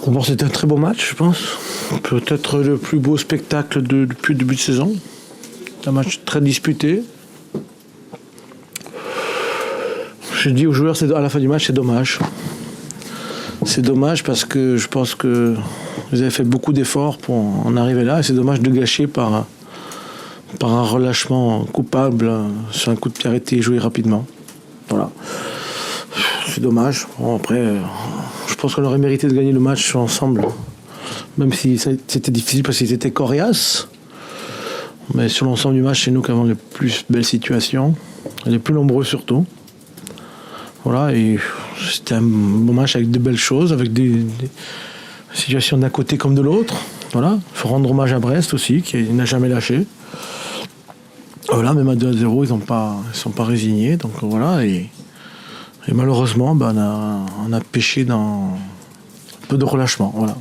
D'abord, c'était un très beau match, je pense. Peut-être le plus beau spectacle depuis le début de saison. Un match très disputé. J'ai dit aux joueurs à la fin du match, c'est dommage. C'est dommage parce que je pense que vous avez fait beaucoup d'efforts pour en arriver là. Et c'est dommage de gâcher par un relâchement coupable sur un coup de pied arrêté et joué rapidement. Voilà. C'est dommage. Bon, après, je pense qu'on aurait mérité de gagner le match ensemble. Même si c'était difficile parce qu'ils étaient coriaces. Mais sur l'ensemble du match, c'est nous qui avons les plus belles situations. Les plus nombreux surtout. Voilà, et c'était un bon match avec de belles choses, avec des situations d'un côté comme de l'autre. Voilà, il faut rendre hommage à Brest aussi, qui n'a jamais lâché. Voilà, même à 2-0, ils ne sont pas résignés. Donc voilà, et malheureusement, on a pêché dans un peu de relâchement. Voilà.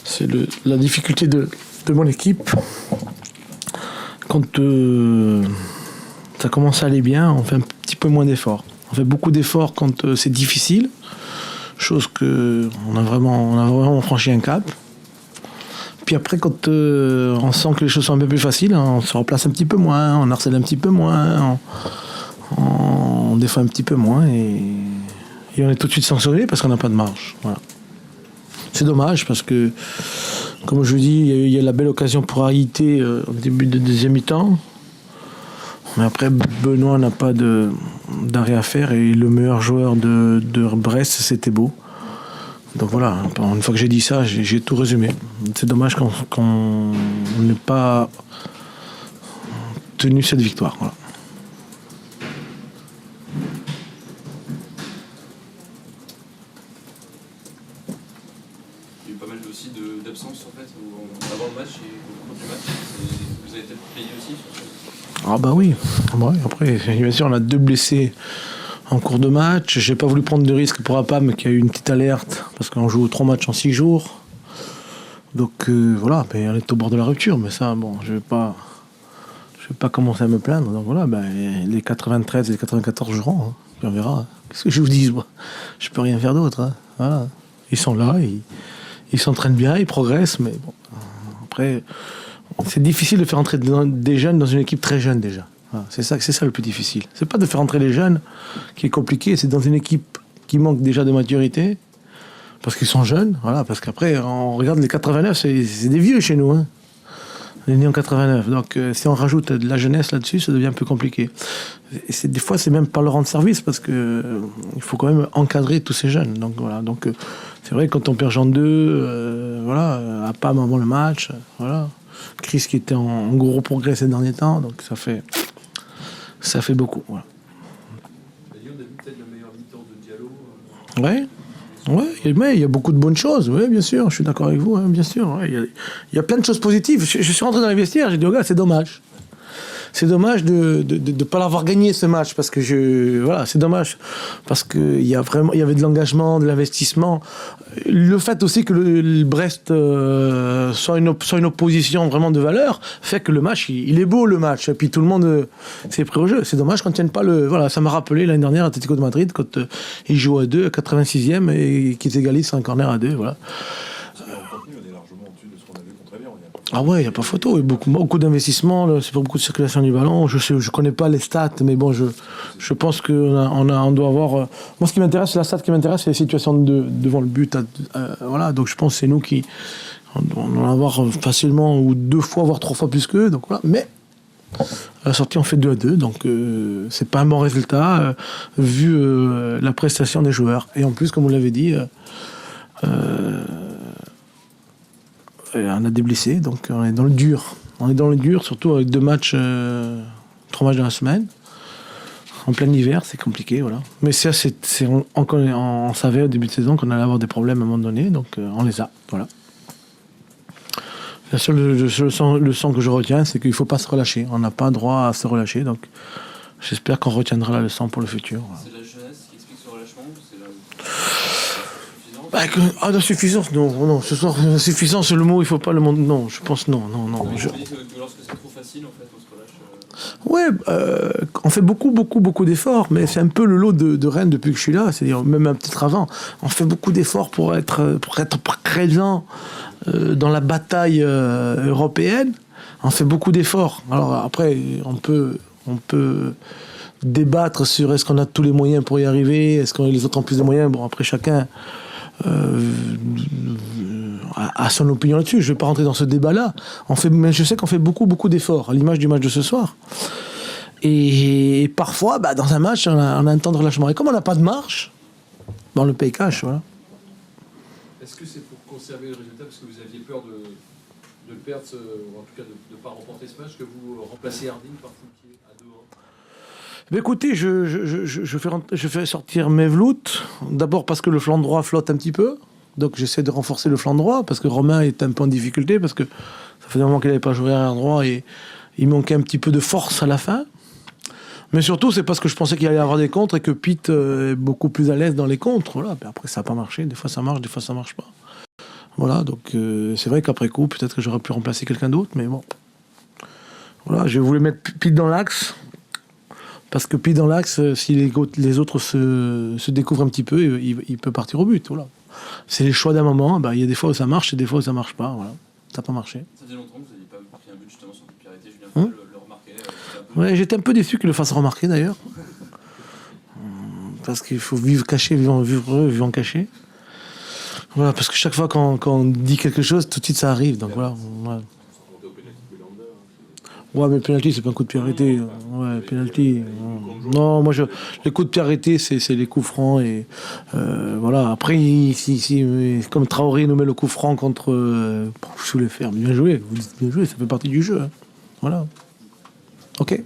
C'est la difficulté de mon équipe. Quand ça commence à aller bien, on fait un petit peu moins d'efforts. On fait beaucoup d'efforts quand c'est difficile, chose que on a vraiment franchi un cap. Puis après, quand on sent que les choses sont un peu plus faciles, on se replace un petit peu moins, on harcèle un petit peu moins, on défend un petit peu moins et on est tout de suite sanctionné parce qu'on n'a pas de marge. Voilà. C'est dommage parce que, comme je vous dis, il y a la belle occasion pour Haïté au début de deuxième mi-temps. Mais après, Benoît n'a pas d'arrêt à faire et le meilleur joueur de Brest, c'était Beau. Donc voilà, une fois que j'ai dit ça, j'ai tout résumé. C'est dommage qu'on n'ait pas tenu cette victoire. Voilà. Il y a eu pas mal aussi d'absences en fait, avant le match et au cours du match. Vous avez peut-être payé aussi sur ce... Ah bah oui. Ouais, après, bien sûr, on a 2 blessés en cours de match. J'ai pas voulu prendre de risque pour APAM qui a eu une petite alerte parce qu'on joue 3 matchs en 6 jours. Donc voilà, on est au bord de la rupture. Mais ça, bon, je vais pas commencer à me plaindre. Donc voilà, les 93 et les 94 joueront. Hein. Puis on verra. Hein. Qu'est-ce que je vous dis, moi ? Je peux rien faire d'autre. Hein. Voilà. Ils sont là, ils s'entraînent bien, ils progressent. Mais bon, après... C'est difficile de faire entrer des jeunes dans une équipe très jeune déjà. Voilà, c'est ça le plus difficile. C'est pas de faire entrer les jeunes qui est compliqué, c'est dans une équipe qui manque déjà de maturité, parce qu'ils sont jeunes, voilà, parce qu'après, on regarde les 89, c'est des vieux chez nous. Hein. On est nés en 89, donc si on rajoute de la jeunesse là-dessus, ça devient un peu compliqué. Et des fois, c'est même pas leur rendre service, parce que il faut quand même encadrer tous ces jeunes. Donc voilà, c'est vrai que quand on perd Jean 2, voilà, à PAM avant le match, voilà. Chris qui était en gros progrès ces derniers temps, donc ça fait beaucoup. Voilà. On a vu peut-être la meilleure mi-temps de Diallo. Ouais, mais il y a beaucoup de bonnes choses, oui, bien sûr, je suis d'accord avec vous, hein, bien sûr. Ouais, il y a plein de choses positives. Je suis rentré dans les vestiaires, j'ai dit, gars, c'est dommage. C'est dommage de ne pas l'avoir gagné ce match parce que c'est dommage parce que il y avait de l'engagement, de l'investissement. Le fait aussi que le Brest soit une opposition vraiment de valeur fait que le match il est beau le match et puis tout le monde s'est pris au jeu. C'est dommage qu'on ne tienne pas voilà, ça m'a rappelé l'année dernière Atlético de Madrid quand ils jouent à 2 à 86e et qu'ils égalisent sur un corner à 2, voilà. Ah ouais, il n'y a pas photo. Il y a beaucoup d'investissements, c'est pas beaucoup de circulation du ballon. Je connais pas les stats, mais bon, je pense qu'on doit avoir... Moi, ce qui m'intéresse, la stat qui m'intéresse, c'est les situations devant le but. Voilà, donc je pense que c'est nous qui... On va avoir facilement ou 2 fois, voire 3 fois plus qu'eux. Donc voilà, mais à la sortie, on fait 2-2. Donc c'est pas un bon résultat vu la prestation des joueurs. Et en plus, comme vous l'avez dit... on a des blessés, donc on est dans le dur. On est dans le dur, surtout avec 3 matchs dans la semaine. En plein hiver, c'est compliqué, voilà. Mais ça, on savait au début de saison qu'on allait avoir des problèmes à un moment donné, donc on les a, voilà. Le son que je retiens, c'est qu'il ne faut pas se relâcher. On n'a pas droit à se relâcher, donc j'espère qu'on retiendra la leçon pour le futur. Voilà. C'est la jeunesse qui explique ce relâchement ou c'est la suffisance, non. Ce soir, suffisance, c'est le mot, il faut pas le mot. Non, je pense non. Mais je me dis que lorsque c'est trop facile, en fait, on se relâche. Ouais, on fait beaucoup d'efforts, mais c'est un peu le lot de Rennes depuis que je suis là, c'est-à-dire même un petit avant. On fait beaucoup d'efforts pour être présent dans la bataille européenne. On fait beaucoup d'efforts. Alors après, on peut débattre sur est-ce qu'on a tous les moyens pour y arriver, est-ce que les autres ont plus de moyens. Bon, après chacun a son opinion là-dessus. Je ne vais pas rentrer dans ce débat-là. Mais je sais qu'on fait beaucoup d'efforts, à l'image du match de ce soir. Et parfois, dans un match, on a un temps de relâchement. Et comme on n'a pas de marche, on le paye cash. Voilà. Est-ce que c'est pour conserver le résultat, parce que vous aviez peur de le perdre, ou en tout cas de ne pas remporter ce match, que vous remplacez Harding par Foulquier à 2-1? Écoutez, je fais sortir Mevlout, d'abord parce que le flanc droit flotte un petit peu, donc j'essaie de renforcer le flanc droit, parce que Romain est un peu en difficulté, parce que ça fait un moment qu'il n'avait pas joué arrière droit, et il manquait un petit peu de force à la fin. Mais surtout, c'est parce que je pensais qu'il allait y avoir des contres, et que Pete est beaucoup plus à l'aise dans les contres. Voilà. Mais après, ça n'a pas marché, des fois ça marche, des fois ça ne marche pas. Voilà, donc c'est vrai qu'après coup, peut-être que j'aurais pu remplacer quelqu'un d'autre, mais bon. Voilà, je voulais mettre Pete dans l'axe, parce que Pete dans l'axe, si les autres se découvrent un petit peu, il peut partir au but. Voilà. C'est les choix d'un moment. Il y a des fois où ça marche et des fois où ça ne marche pas. Voilà. Ça n'a pas marché. Ça faisait longtemps que vous n'aviez pas pris un but justement sur coup de pied arrêté. Julien Fauvel le remarquait. Ouais, j'étais un peu déçu qu'il le fasse remarquer d'ailleurs. Parce qu'il faut vivre caché, vivre caché. Voilà, parce que chaque fois qu'on dit quelque chose, tout de suite ça arrive. Donc voilà. Ouais, mais le penalty, c'est pas un coup de pied arrêté. Ouais, penalty. Non, moi, les coups de pied arrêtés, c'est les coups francs. Et voilà. Après, comme Traoré nous met le coup franc contre. Je voulais faire. Bien joué. Vous dites bien joué, ça fait partie du jeu. Hein. Voilà. Ok.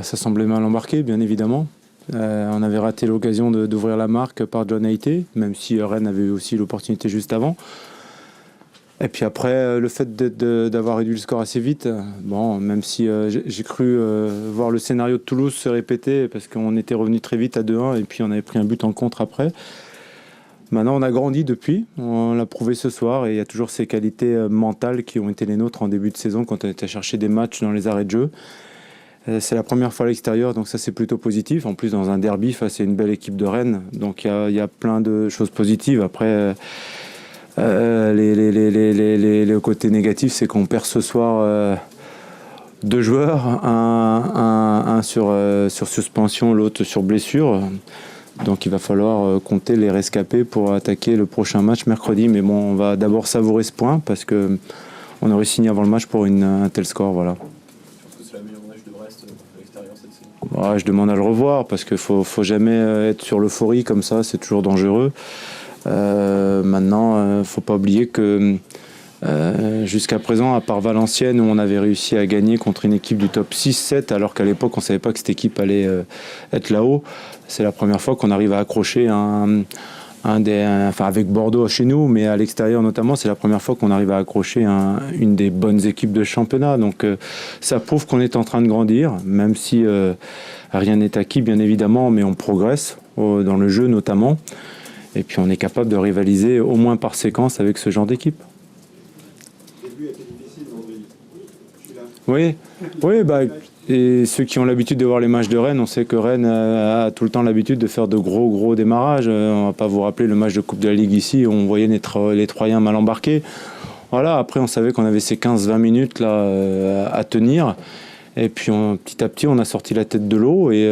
Ça semblait mal embarqué, bien évidemment. On avait raté l'occasion d'ouvrir la marque par John Haïté, même si Rennes avait eu aussi l'opportunité juste avant. Et puis après, le fait d'avoir réduit le score assez vite, même si j'ai cru voir le scénario de Toulouse se répéter, parce qu'on était revenu très vite à 2-1, et puis on avait pris un but en contre après. Maintenant, on a grandi depuis, on l'a prouvé ce soir, et il y a toujours ces qualités mentales qui ont été les nôtres en début de saison, quand on était chercher des matchs dans les arrêts de jeu. C'est la première fois à l'extérieur, donc ça c'est plutôt positif. En plus, dans un derby face à une belle équipe de Rennes, donc il y a plein de choses positives. Après, le côté négatif, c'est qu'on perd ce soir 2 joueurs, un sur suspension, l'autre sur blessure. Donc il va falloir compter les rescapés pour attaquer le prochain match mercredi. Mais bon, on va d'abord savourer ce point parce que on aurait signé avant le match pour un tel score, voilà. Ouais, je demande à le revoir parce qu'il faut jamais être sur l'euphorie comme ça, c'est toujours dangereux. Maintenant, faut pas oublier que jusqu'à présent, à part Valenciennes où on avait réussi à gagner contre une équipe du top 6-7, alors qu'à l'époque on savait pas que cette équipe allait être là-haut, c'est la première fois qu'on arrive à accrocher avec Bordeaux chez nous, mais à l'extérieur notamment, c'est la première fois qu'on arrive à accrocher une des bonnes équipes de championnat. Donc ça prouve qu'on est en train de grandir, même si rien n'est acquis bien évidemment, mais on progresse dans le jeu notamment. Et puis on est capable de rivaliser au moins par séquence avec ce genre d'équipe. Le début a été difficile, André. Oui, et ceux qui ont l'habitude de voir les matchs de Rennes, on sait que Rennes a tout le temps l'habitude de faire de gros démarrages. On ne va pas vous rappeler le match de Coupe de la Ligue ici, où on voyait les Troyens mal embarqués. Voilà, après on savait qu'on avait ces 15-20 minutes là à tenir. Et puis petit à petit, on a sorti la tête de l'eau. Et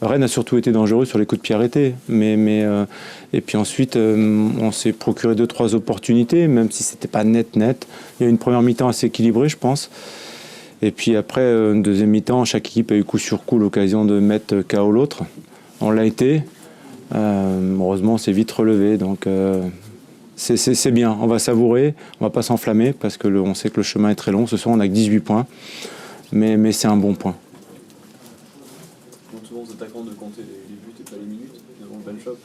Rennes a surtout été dangereux sur les coups de pied arrêtés. Et puis ensuite, on s'est procuré 2-3 opportunités, même si ce n'était pas net. Il y a eu une première mi-temps assez équilibrée, je pense. Et puis après, une deuxième mi-temps, chaque équipe a eu coup sur coup l'occasion de mettre KO l'autre. On l'a été. Heureusement, on s'est vite relevé. Donc c'est bien. On va savourer. On ne va pas s'enflammer parce qu'on sait que le chemin est très long. Ce soir, on n'a que 18 points. Mais c'est un bon point. Donc souvent, aux attaquants de compter les buts et pas les minutes. Finalement, le bench-up,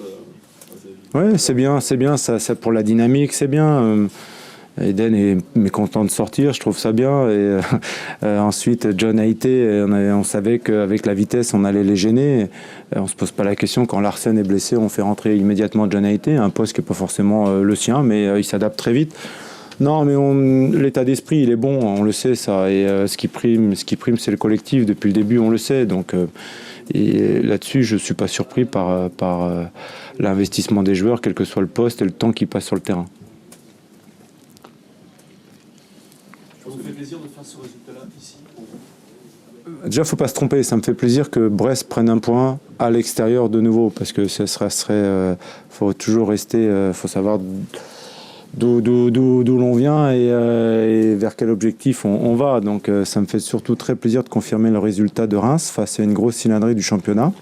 ouais, c'est bien. Ça, pour la dynamique, c'est bien. Eden est mécontent de sortir, je trouve ça bien. Et ensuite, John Haïté, on savait qu'avec la vitesse, on allait les gêner. On ne se pose pas la question, quand Larsen est blessé, on fait rentrer immédiatement John Haïté, un poste qui n'est pas forcément le sien, mais il s'adapte très vite. Non, mais l'état d'esprit, il est bon, on le sait ça. Et ce qui prime, c'est le collectif. Depuis le début, on le sait. Donc, et là-dessus, je ne suis pas surpris par l'investissement des joueurs, quel que soit le poste et le temps qu'ils passent sur le terrain. Ça vous fait plaisir de faire ce résultat-là ici pour vous? Déjà, il ne faut pas se tromper. Ça me fait plaisir que Brest prenne un point à l'extérieur de nouveau, parce que ce serait faut toujours rester, faut savoir d'où l'on vient et vers quel objectif on va. Donc, ça me fait surtout très plaisir de confirmer le résultat de Reims face à une grosse cylindrée du championnat.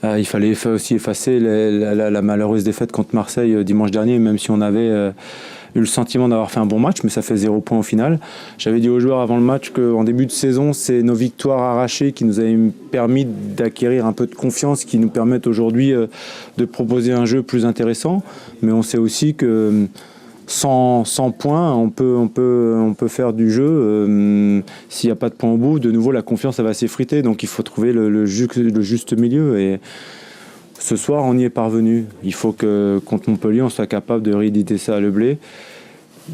Il fallait aussi effacer la malheureuse défaite contre Marseille dimanche dernier, même si on avait eu le sentiment d'avoir fait un bon match, mais ça fait 0 point au final. J'avais dit aux joueurs avant le match qu'en début de saison, c'est nos victoires arrachées qui nous avaient permis d'acquérir un peu de confiance, qui nous permettent aujourd'hui de proposer un jeu plus intéressant. Mais on sait aussi que sans points, on peut faire du jeu. S'il n'y a pas de points au bout, de nouveau, la confiance elle va s'effriter. Donc il faut trouver le juste milieu. Et ce soir, on y est parvenu. Il faut que, contre Montpellier, on soit capable de rééditer ça à Le Blé.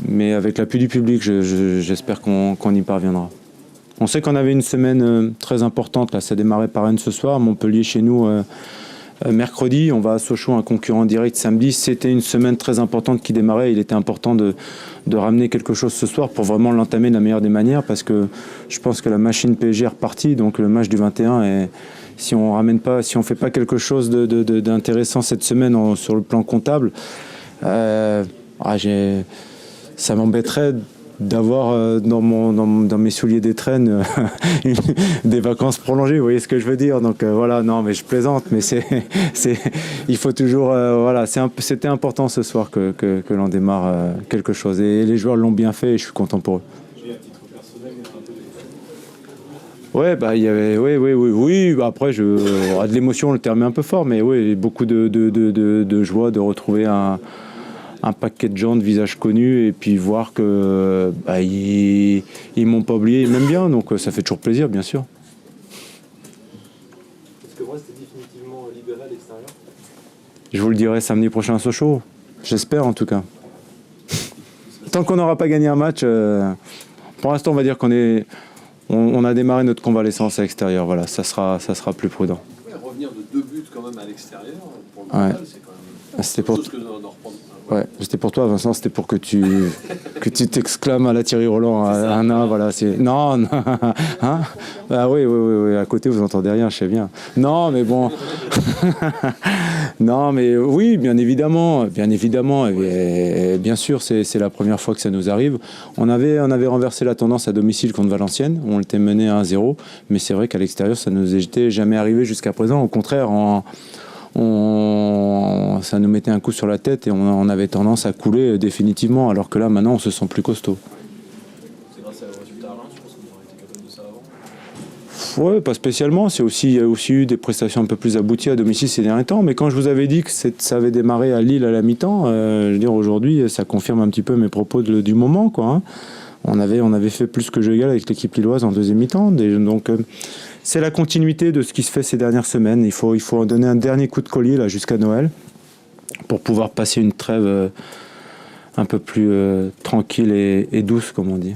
Mais avec l'appui du public, j'espère qu'on y parviendra. On sait qu'on avait une semaine très importante. Là, ça démarrait par Rennes ce soir. Montpellier, chez nous, mercredi. On va à Sochaux, un concurrent direct samedi. C'était une semaine très importante qui démarrait. Il était important de ramener quelque chose ce soir pour vraiment l'entamer de la meilleure des manières. Parce que je pense que la machine PSG est repartie. Donc le match du 21 est... Si on ne fait pas quelque chose d'intéressant cette semaine sur le plan comptable, ça m'embêterait d'avoir dans mes souliers d'étrenne des vacances prolongées. Vous voyez ce que je veux dire? Donc voilà, non, mais je plaisante, mais il faut toujours, voilà, c'était important ce soir que l'on démarre quelque chose. Et les joueurs l'ont bien fait et je suis content pour eux. Ouais, bah il y avait, oui. Bah, après, de l'émotion, le terme est un peu fort, mais oui, beaucoup de joie de retrouver un paquet de gens de visages connus et puis voir que ils m'ont pas oublié, ils m'aiment bien, donc ça fait toujours plaisir, bien sûr. Est-ce que Brest est définitivement libéré à l'extérieur? Je vous le dirai samedi prochain à Sochaux, j'espère en tout cas. Tant qu'on n'aura pas gagné un match, pour l'instant, on va dire on a démarré notre convalescence à l'extérieur, voilà, ça sera plus prudent. Ouais, revenir de 2 buts quand même à l'extérieur, pour le mental, c'est quand même chose que d'en reprendre. Ouais, c'était pour toi, Vincent, c'était pour que tu t'exclames à la Thierry Roland, voilà, c'est... Non, hein? Ah oui, à côté, vous entendez rien, je sais bien. Non, mais bon... Non, mais oui, bien évidemment, et bien sûr, c'est la première fois que ça nous arrive. On avait renversé la tendance à domicile contre Valenciennes, on était mené à 1-0, mais c'est vrai qu'à l'extérieur, ça ne nous était jamais arrivé jusqu'à présent. Au contraire, ça nous mettait un coup sur la tête et on avait tendance à couler définitivement, alors que là, maintenant, on se sent plus costaud. C'est grâce au résultat à Reims, je pense que vous auriez été capable de ça avant. Ouais, pas spécialement. Il y a aussi eu des prestations un peu plus abouties à domicile ces derniers temps. Mais quand je vous avais dit que ça avait démarré à Lille à la mi-temps, je veux dire, aujourd'hui, ça confirme un petit peu mes propos du moment, quoi, hein. On avait fait plus que jeu égal avec l'équipe lilloise en deuxième mi-temps. Donc, c'est la continuité de ce qui se fait ces dernières semaines. Il faut donner un dernier coup de collier là jusqu'à Noël pour pouvoir passer une trêve un peu plus tranquille et douce, comme on dit.